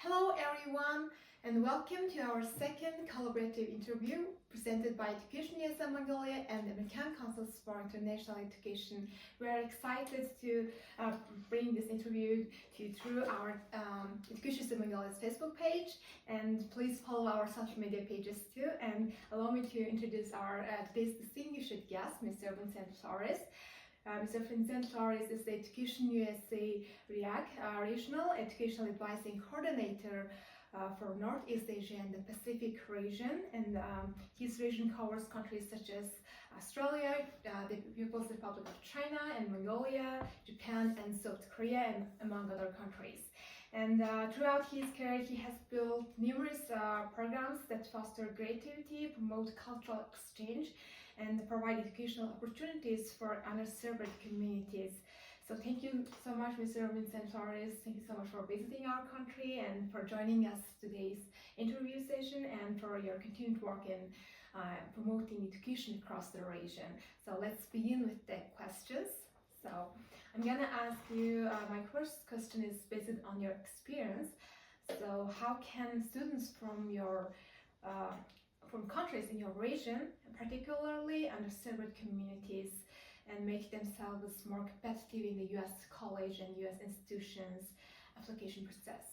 Hello everyone, and welcome to our second collaborative interview presented by Education USA Mongolia and the American Council for International Education. We are excited to bring this interview to you through our Education USA Mongolia's Facebook page, and please follow our social media pages too. And allow me to introduce our today's distinguished guest, Mr. Vincent Flores. Mr. Vincent Flores is the Education USA REAC Regional Educational Advising Coordinator for Northeast Asia and the Pacific region, and his region covers countries such as Australia, the People's Republic of China, and Mongolia, Japan, and South Korea, and among other countries. And throughout his career, he has built numerous programs that foster creativity, promote cultural exchange, and provide educational opportunities for underserved communities. So thank you so much, Mr. Vincent Flores. Thank you so much for visiting our country and for joining us today's interview session and for your continued work in promoting education across the region. So let's begin with the questions. So I'm gonna ask you, my first question is based on your experience. So how can students from your from countries in your region, particularly underserved communities, and make themselves more competitive in the U.S. college and U.S. institutions application process?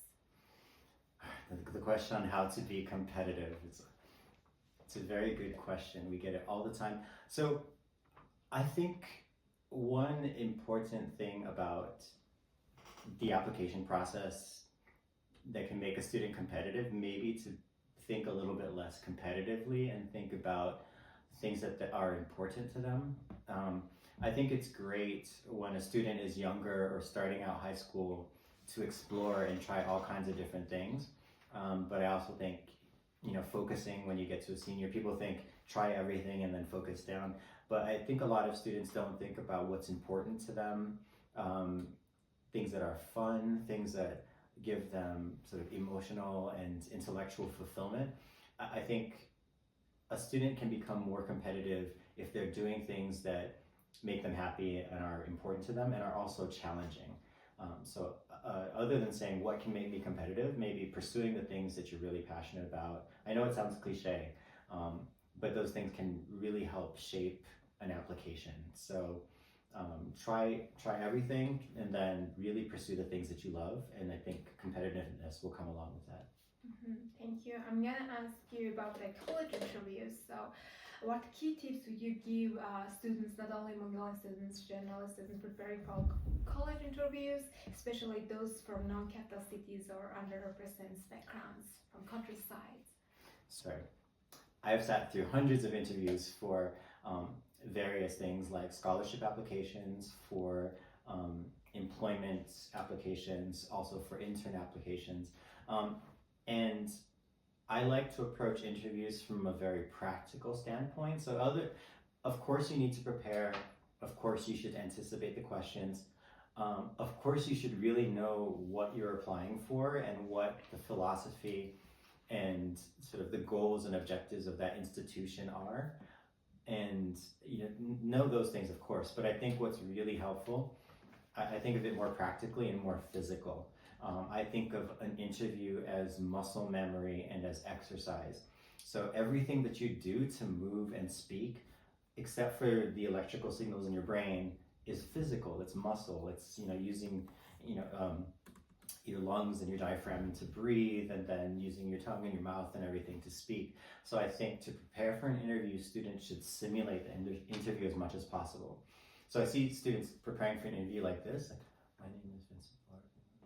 The question on how to be competitive, it's a very good question. We get it all the time. So I think one important thing about the application process that can make a student competitive, maybe to think a little bit less competitively and think about things that are important to them. I think it's great when a student is younger or starting out high school to explore and try all kinds of different things. But I also think, focusing when you get to a senior, people think try everything and then focus down. But I think a lot of students don't think about what's important to them, things that are fun, things that give them sort of emotional and intellectual fulfillment. I think a student can become more competitive if they're doing things that make them happy and are important to them and are also challenging. Other than saying what can make me competitive, maybe pursuing the things that you're really passionate about. I know it sounds cliche, but those things can really help shape an application. So try everything and then really pursue the things that you love, and I think competitiveness will come along with that. Thank you. I'm gonna ask you about the college interviews. So what key tips would you give students, not only Mongolian students, general students preparing for college interviews, especially those from non-capital cities or underrepresented backgrounds from countryside? Sorry, I've sat through hundreds of interviews for various things like scholarship applications, for employment applications, also for intern applications. And I like to approach interviews from a very practical standpoint. So of course you need to prepare, of course you should anticipate the questions, of course you should really know what you're applying for and what the philosophy and sort of the goals and objectives of that institution are. And know those things, of course, but I think what's really helpful, I think of it more practically and more physical. I think of an interview as muscle memory and as exercise. So everything that you do to move and speak, except for the electrical signals in your brain, is physical. It's muscle. It's using your lungs and your diaphragm to breathe, and then using your tongue and your mouth and everything to speak. So I think to prepare for an interview, students should simulate the interview as much as possible. So I see students preparing for an interview like this. Like, my name is Vincent Flores.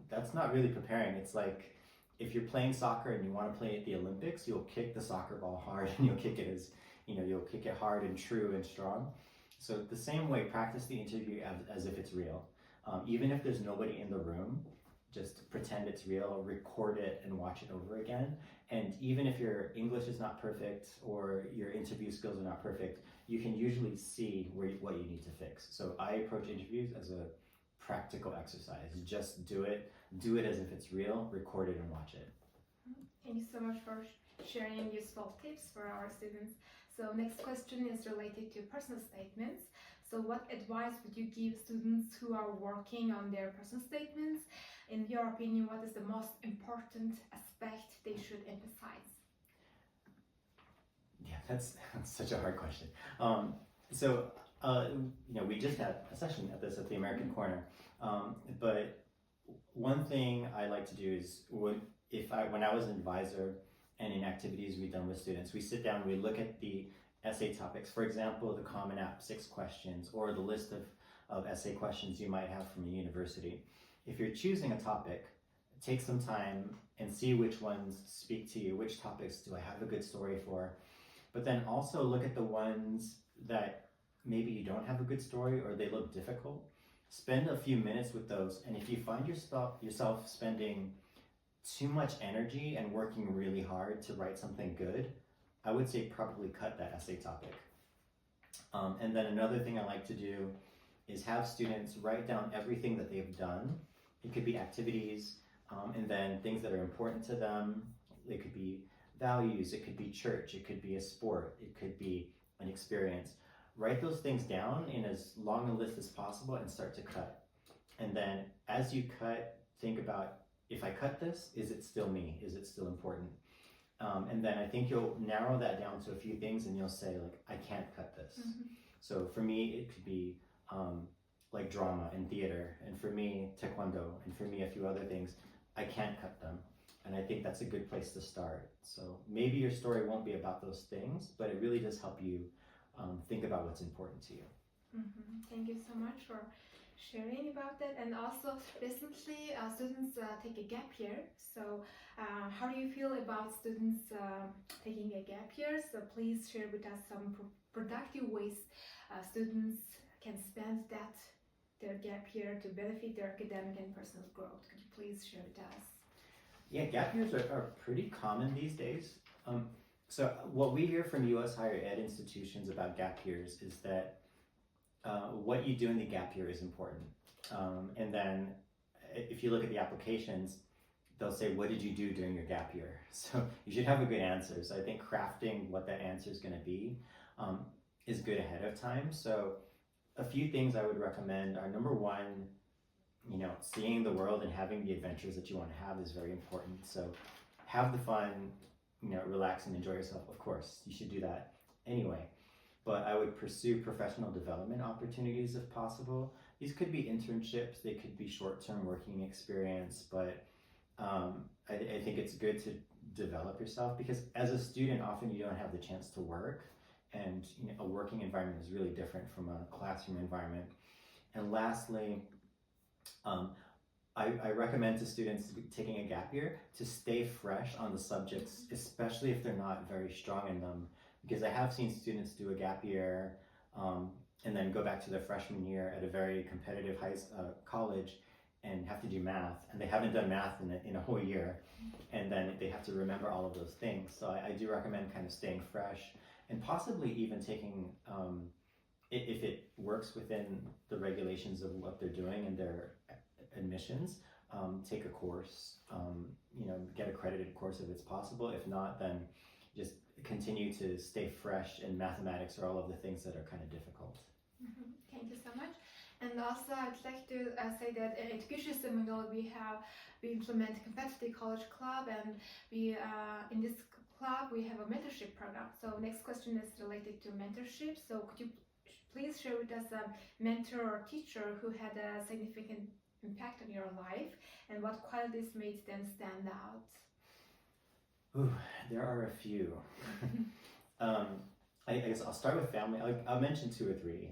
That's not really preparing. It's like if you're playing soccer and you want to play at the Olympics, you'll kick the soccer ball hard and you'll kick it you'll kick it hard and true and strong. So the same way, practice the interview as if it's real. Even if there's nobody in the room, just pretend it's real, record it and watch it over again. And even if your English is not perfect or your interview skills are not perfect, you can usually see what you need to fix. So I approach interviews as a practical exercise. Just do it as if it's real, record it and watch it. Thank you so much for sharing useful tips for our students. So next question is related to personal statements. So what advice would you give students who are working on their personal statements? In your opinion, what is the most important aspect they should emphasize? Yeah, that's such a hard question. We just had a session at the American Corner, but one thing I like to do is when I was an advisor and in activities we've done with students, we sit down, we look at the essay topics. For example, the Common App 6 questions or the list of essay questions you might have from a university. If you're choosing a topic, take some time and see which ones speak to you, which topics do I have a good story for. But then also look at the ones that maybe you don't have a good story or they look difficult. Spend a few minutes with those, and if you find yourself spending too much energy and working really hard to write something good, I would say probably cut that essay topic. And then another thing I like to do is have students write down everything that they've done. It could be activities, and then things that are important to them. It could be values, it could be church, it could be a sport, it could be an experience. Write those things down in as long a list as possible and start to cut. And then as you cut, think about, if I cut this, is it still me? Is it still important? And then I think you'll narrow that down to a few things and you'll say, like, I can't cut this. Mm-hmm. So for me, it could be like drama and theater, and for me, taekwondo, and for me, a few other things. I can't cut them. And I think that's a good place to start. So maybe your story won't be about those things, but it really does help you think about what's important to you. Mm-hmm. Thank you so much for sharing about that. And also recently students take a gap year. So how do you feel about students taking a gap year? So please share with us some productive ways students can spend their gap year to benefit their academic and personal growth. Could you please share with us? Yeah, gap years are pretty common these days. So what we hear from U.S. higher ed institutions about gap years is that what you do in the gap year is important. And then if you look at the applications, they'll say, what did you do during your gap year? So you should have a good answer. So I think crafting what that answer is going to be is good ahead of time. So a few things I would recommend are, number one, seeing the world and having the adventures that you want to have is very important. So have the fun, relax and enjoy yourself. Of course, you should do that anyway. But I would pursue professional development opportunities if possible. These could be internships, they could be short-term working experience, but I think it's good to develop yourself, because as a student, often you don't have the chance to work, and a working environment is really different from a classroom environment. And lastly, I recommend to students taking a gap year to stay fresh on the subjects, especially if they're not very strong in them. Because I have seen students do a gap year and then go back to their freshman year at a very competitive college and have to do math, and they haven't done math in a whole year, and then they have to remember all of those things. So I do recommend kind of staying fresh, and possibly even taking, if it works within the regulations of what they're doing and their admissions, take a course, get a credited course if it's possible. If not, then just continue to stay fresh in mathematics or all of the things that are kind of difficult. Mm-hmm. Thank you so much. And also I'd like to say that in education system we implement competitive college club, and we in this club we have a mentorship program. So next question is related to mentorship. So could you please share with us a mentor or teacher who had a significant impact on your life, and what qualities made them stand out? Ooh, there are a few. I guess I'll start with family. I'll mention two or three.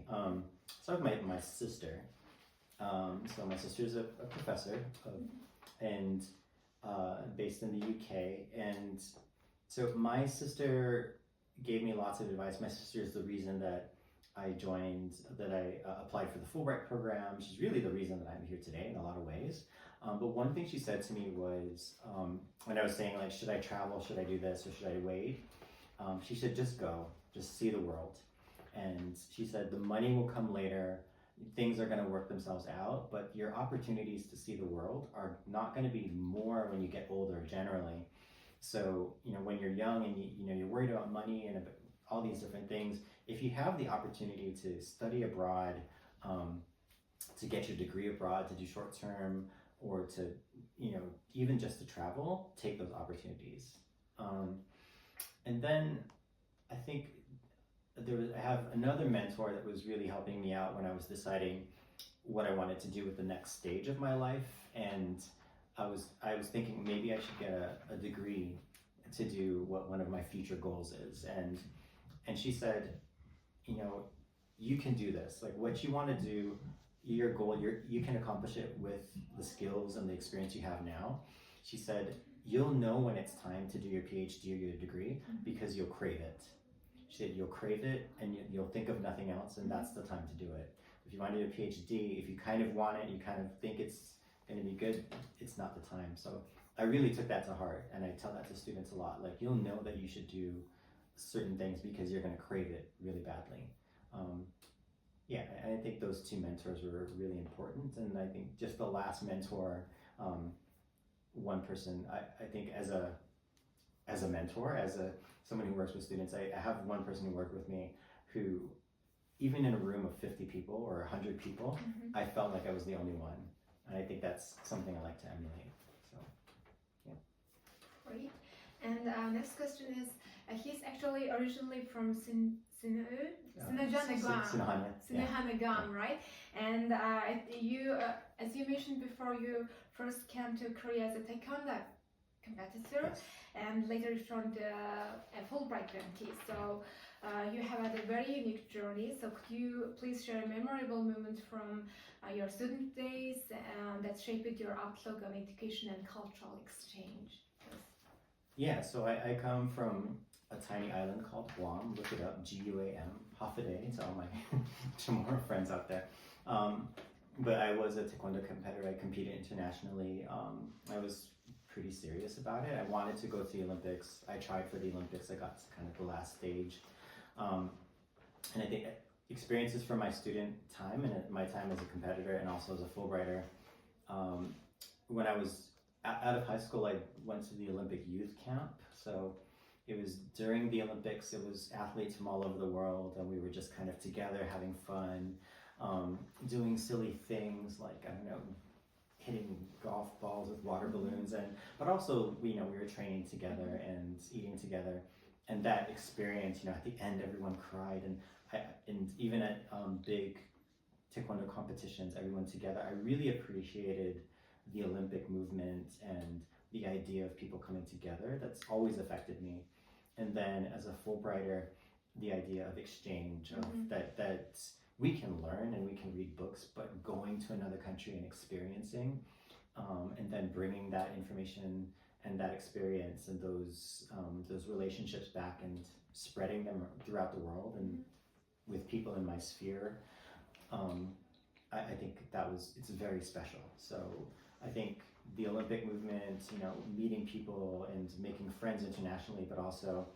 Start with my sister. So my sister's a professor and based in the UK. And so my sister gave me lots of advice. My sister is the reason that I applied for the Fulbright program. She's really the reason that I'm here today in a lot of ways. But one thing she said to me was, when I was saying, like, should I travel, should I do this, or should I wait? She said, just go, just see the world. And she said, the money will come later, things are going to work themselves out, but your opportunities to see the world are not going to be more when you get older generally. So, when you're young and you're worried about money and about all these different things, if you have the opportunity to study abroad, to get your degree abroad, to do short term, or to, even just to travel, take those opportunities. And then I think I have another mentor that was really helping me out when I was deciding what I wanted to do with the next stage of my life. And I was thinking maybe I should get a degree to do what one of my future goals is. And she said, you can do this. Like, what you want to do, your goal, you can accomplish it with the skills and the experience you have now. She said, you'll know when it's time to do your PhD or your degree because you'll crave it. She said, you'll crave it and you'll think of nothing else, and that's the time to do it. If you want to do a PhD, if you kind of want it, you kind of think it's going to be good, it's not the time. So I really took that to heart, and I tell that to students a lot. Like, you'll know that you should do certain things because you're going to crave it really badly. I think those two mentors were really important. And I think just the last mentor, one person, I think as a mentor, someone who works with students, I have one person who worked with me who, even in a room of 50 people or 100 people, I felt like I was the only one. And I think that's something I like to emulate. So, yeah. Great. And next question is, he's actually originally from Sinahan, right? And you, as you mentioned before, you first came to Korea as a taekwondo competitor, Yes. and later joined a Fulbright grantee. So you have had a very unique journey. So could you please share a memorable moment from your student days that shaped your outlook on education and cultural exchange? Yeah, so I come from a tiny island called Guam. Look it up, Guam, Hafaday, to all my Chamorro friends out there. But I was a taekwondo competitor. I competed internationally. I was pretty serious about it. I wanted to go to the Olympics. I tried for the Olympics. I got to kind of the last stage. And I think experiences from my student time and my time as a competitor and also as a Fulbrighter. When I was out of high school, I went to the Olympic youth camp. So it was during the Olympics. It was athletes from all over the world, and we were just kind of together having fun, doing silly things like, I don't know, hitting golf balls with water balloons, but also we were training together and eating together. And that experience, at the end everyone cried, and even at big taekwondo competitions, everyone together. I really appreciated the Olympic movement and the idea of people coming together. That's always affected me. And then as a Fulbrighter, the idea of exchange, of that we can learn and we can read books, but going to another country and experiencing, and then bringing that information and that experience and those relationships back and spreading them throughout the world and with people in my sphere, I think it's very special. So I think the Olympic movement, meeting people and making friends internationally, but also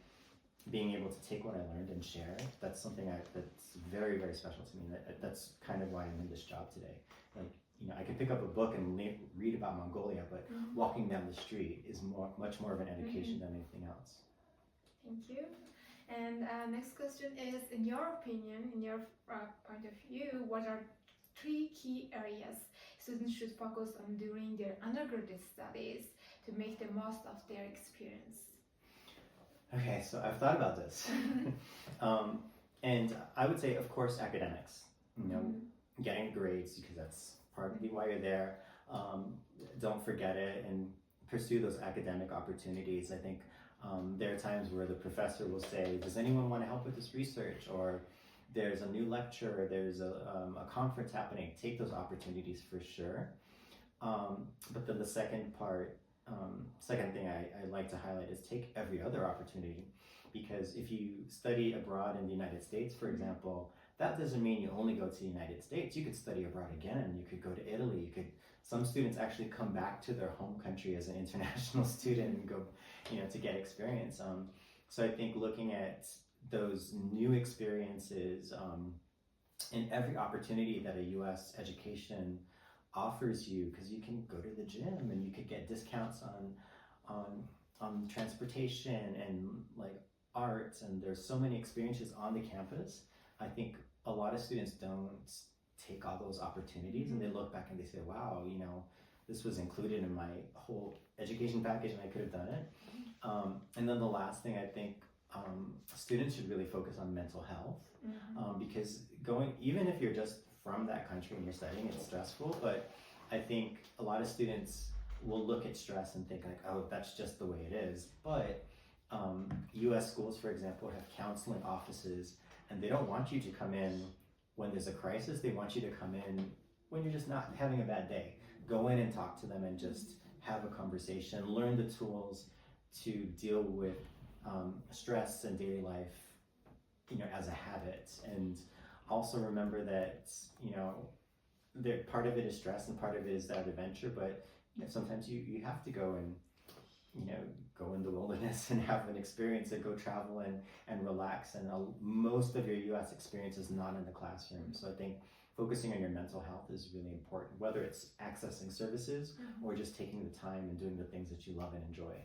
being able to take what I learned and share, that's something that's very, very special to me. That's kind of why I'm in this job today. Like, I could pick up a book and read about Mongolia, but walking down the street is much more of an education than anything else. Thank you. And next question is, in your opinion, in your point of view, what are 3 key areas students should focus on during their undergraduate studies to make the most of their experience? Okay, so I've thought about this. And I would say, of course, academics. Getting grades, because that's partly why you're there. Don't forget it and pursue those academic opportunities. I think there are times where the professor will say, does anyone want to help with this research? Or there's a new lecture, there's a conference happening. Take those opportunities for sure. But then the second thing I like to highlight is take every other opportunity. Because if you study abroad in the United States, for example, that doesn't mean you only go to the United States. You could study abroad again. You could go to Italy. Some students actually come back to their home country as an international student and go, to get experience. So I think looking at those new experiences and every opportunity that a U.S. education offers you, because you can go to the gym and you could get discounts on transportation and like arts, and there's so many experiences on the campus. I think a lot of students don't take all those opportunities, and they look back and they say, wow, you know, this was included in my whole education package and I could have done it. And then the last thing, I think students should really focus on mental health, because even if you're just from that country and you're studying, it's stressful, but I think a lot of students will look at stress and think like, oh, that's just the way it is. But US schools, for example, have counseling offices, and they don't want you to come in when there's a crisis. They want you to come in when you're just not having a bad day. Go in and talk to them and just have a conversation, learn the tools to deal with stress in daily life, you know, as a habit. And also remember that, you know, part of it is stress and part of it is that adventure, but you know, sometimes you have to go and, you know, go in the wilderness and have an experience and go travel and relax. And most of your US experience is not in the classroom. So I think focusing on your mental health is really important, whether it's accessing services or just taking the time and doing the things that you love and enjoy.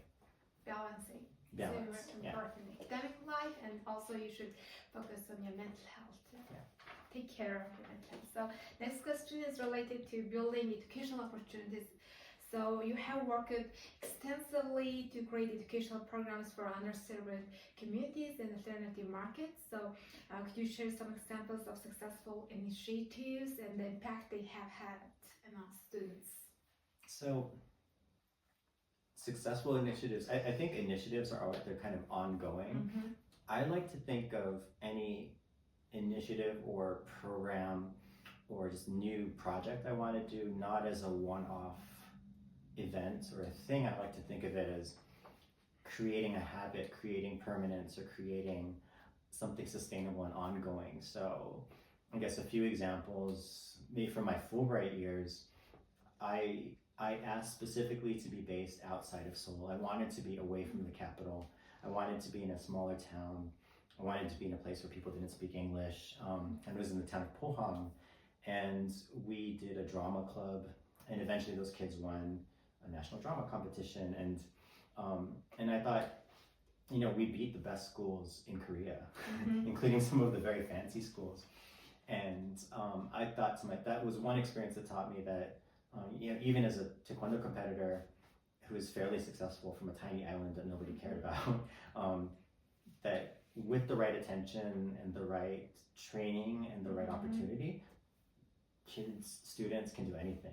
Balancing. Balance, So important academic life, and also you should focus on your mental health. Take care of your mental health. So next question is related to building educational opportunities. So you have worked extensively to create educational programs for underserved communities and alternative markets. So could you share some examples of successful initiatives and the impact they have had among students? So successful initiatives, I think initiatives are always, they're kind of ongoing. I like to think of any initiative or program or just new project I want to do not as a one-off event or a thing. I like to think of it as creating a habit, creating permanence, or creating something sustainable and ongoing. So I guess a few examples, maybe from my Fulbright years, I asked specifically to be based outside of Seoul. I wanted to be away from the capital. I wanted to be in a smaller town. I wanted to be in a place where people didn't speak English. And it was in the town of Pohang. And we did a drama club, and eventually those kids won a national drama competition. And I thought, you know, we beat the best schools in Korea, including some of the very fancy schools. And I thought that was one experience that taught me that, you know, even as a taekwondo competitor who was fairly successful from a tiny island that nobody cared about, that with the right attention and the right training and the right opportunity, students can do anything.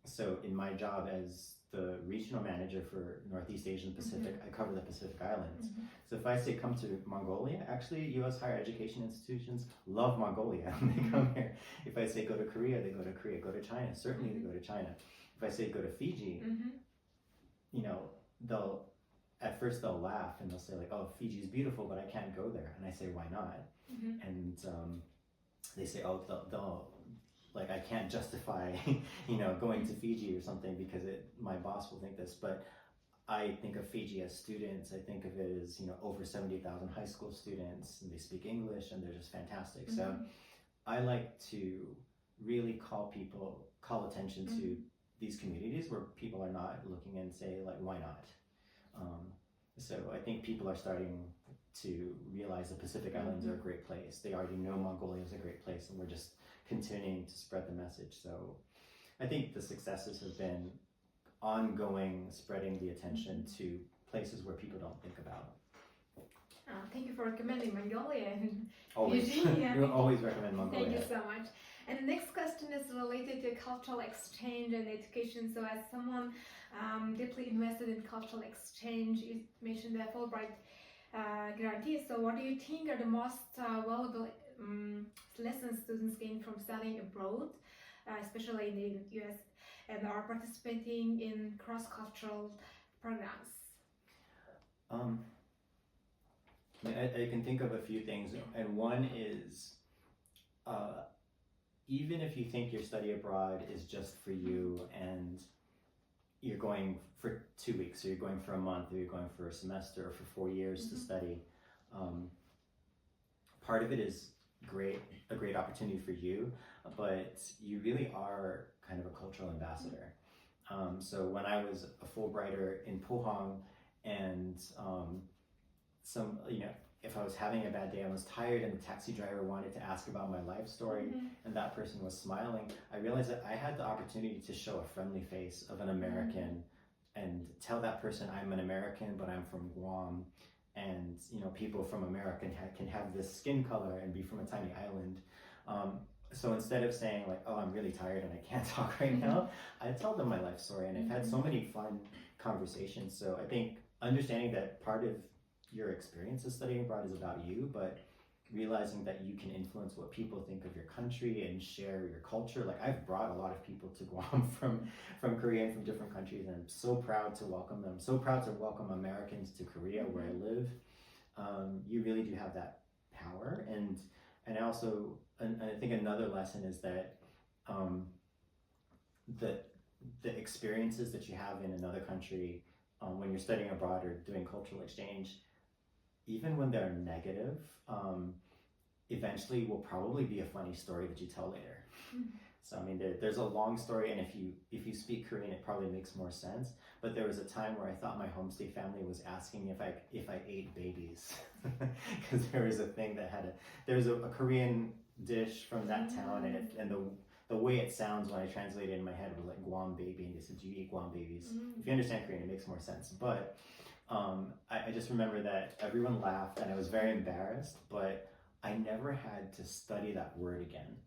So in my job as the regional manager for Northeast Asia and Pacific, I cover the Pacific Islands. So if I say come to Mongolia, actually US higher education institutions love Mongolia when they come here. If I say go to Korea, they go to Korea. Go to China, certainly they go to China. If I say go to Fiji, you know, at first they'll laugh and they'll say like, oh, Fiji's beautiful, but I can't go there. And I say, why not? And they say, oh, they'll like, I can't justify, you know, going to Fiji or something because my boss will think this. But I think of Fiji as students. I think of it as, you know, over 70,000 high school students, and they speak English and they're just fantastic. So I like to really call attention to these communities where people are not looking and say like, why not? So I think people are starting to realize the Pacific Islands are a great place. They already know Mongolia is a great place, and we're just continuing to spread the message. So I think the successes have been ongoing, spreading the attention to places where people don't think about. Thank you for recommending Mongolia. Always. You always recommend Mongolia. Thank you so much. And the next question is related to cultural exchange and education. So as someone deeply invested in cultural exchange, you mentioned the Fulbright grantee. So what do you think are the most valuable lessons students gain from studying abroad, especially in the US, and are participating in cross-cultural programs? I can think of a few things, and one is even if you think your study abroad is just for you and you're going for 2 weeks, or you're going for a month, or you're going for a semester, or for 4 years to study, part of it is a great opportunity for you, but you really are kind of a cultural ambassador. So when I was a Fulbrighter in Pohang, and some, if I was having a bad day, I was tired and the taxi driver wanted to ask about my life story and that person was smiling, I realized that I had the opportunity to show a friendly face of an American and tell that person I'm an American, but I'm from Guam. And, people from America can have this skin color and be from a tiny island. So instead of saying like, oh, I'm really tired and I can't talk right now, I tell them my life story, and I've had so many fun conversations. So I think understanding that part of your experience of studying abroad is about you, but realizing that you can influence what people think of your country and share your culture. Like, I've brought a lot of people to Guam from Korea and from different countries, and I'm so proud to welcome them. So proud to welcome Americans to Korea, where I live. You really do have that power, and I think another lesson is that the experiences that you have in another country when you're studying abroad or doing cultural exchange, even when they're negative, eventually will probably be a funny story that you tell later. So I mean, there's a long story, and if you speak Korean, it probably makes more sense. But there was a time where I thought my homestay family was asking me if I ate babies, because there was a thing that there's a Korean dish from that town, and the way it sounds when I translated it in my head was like Guam baby, and they said, "Do you eat Guam babies?" If you understand Korean, it makes more sense. But I just remember that everyone laughed, and I was very embarrassed, but I never had to study that word again.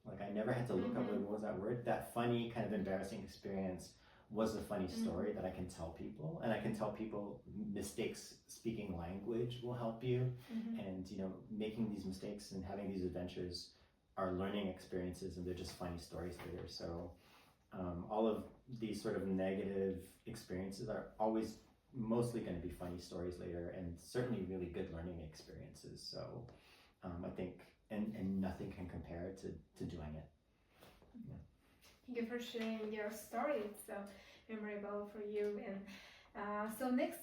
Like, I never had to look up what was that word. That funny kind of embarrassing experience was a funny story that I can tell people, and I can tell people mistakes speaking language will help you, and making these mistakes and having these adventures are learning experiences, and they're just funny stories later. So all of these sort of negative experiences are always mostly going to be funny stories later, and certainly really good learning experiences. So I think and nothing can compare to doing it. Yeah. Thank you for sharing your story. It's so memorable for you. And so next,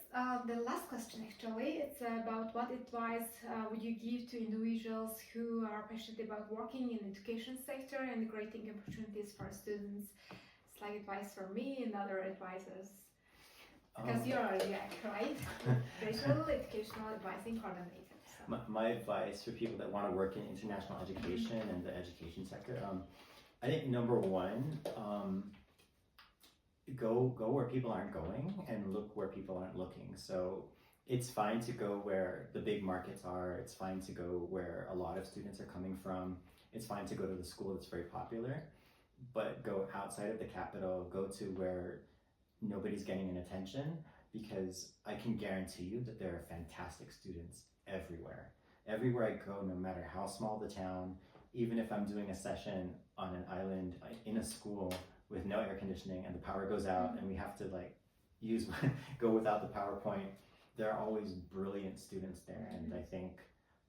the last question actually, it's about what advice would you give to individuals who are passionate about working in the education sector and creating opportunities for students? It's like advice for me and other advisors. Because you're a REAC, right? Regional Educational Advising Coordinator. So. My advice for people that want to work in international education and the education sector, I think number one, go where people aren't going and look where people aren't looking. So it's fine to go where the big markets are. It's fine to go where a lot of students are coming from. It's fine to go to the school that's very popular, but go outside of the capital, go to where nobody's getting an attention, because I can guarantee you that there are fantastic students everywhere. Everywhere I go, no matter how small the town, even if I'm doing a session on an island in a school with no air conditioning and the power goes out and we have to go without the PowerPoint, there are always brilliant students there. And I think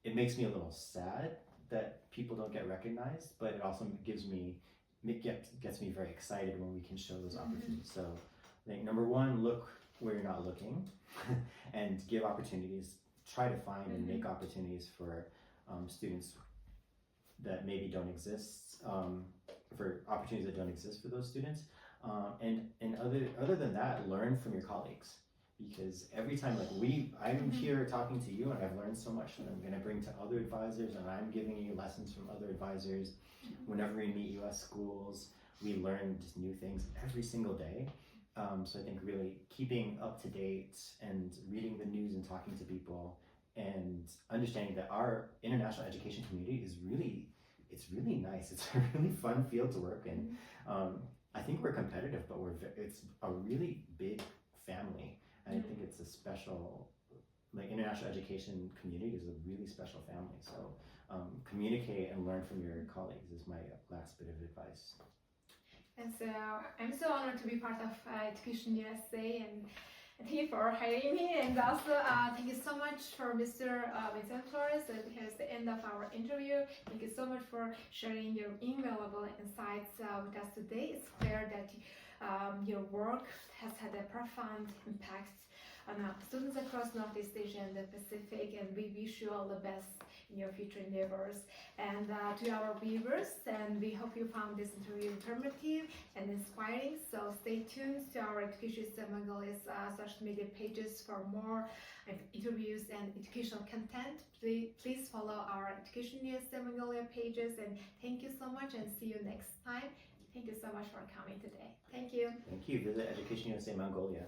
it makes me a little sad that people don't get recognized, but it also gets me very excited when we can show those opportunities. So I think number one, look where you're not looking and give opportunities. Try to find and make opportunities for students that maybe don't exist, for opportunities that don't exist for those students. And other than that, learn from your colleagues, because every time I'm here talking to you and I've learned so much that I'm going to bring to other advisors, and I'm giving you lessons from other advisors. Whenever we meet US schools, we learn just new things every single day. So I think really keeping up to date and reading the news and talking to people and understanding that our international education community is really nice. It's a really fun field to work in. I think we're competitive, but it's a really big family. And I think it's a special, international education community is a really special family. So communicate and learn from your colleagues is my last bit of advice. And so I'm so honored to be part of Education USA, and thank you for hiring me. And also thank you so much for Mr. Vincent Flores. Here's the end of our interview. Thank you so much for sharing your invaluable insights with us today. It's clear that your work has had a profound impact students across Northeast Asia and the Pacific, and we wish you all the best in your future endeavors. And to our viewers, and we hope you found this interview informative and inspiring. So stay tuned to our Education System Mongolia's social media pages for more interviews and educational content. Please follow our Education System Mongolia pages, and thank you so much, and see you next time. Thank you so much for coming today. Thank you. Thank you. Visit Education USA Mongolia.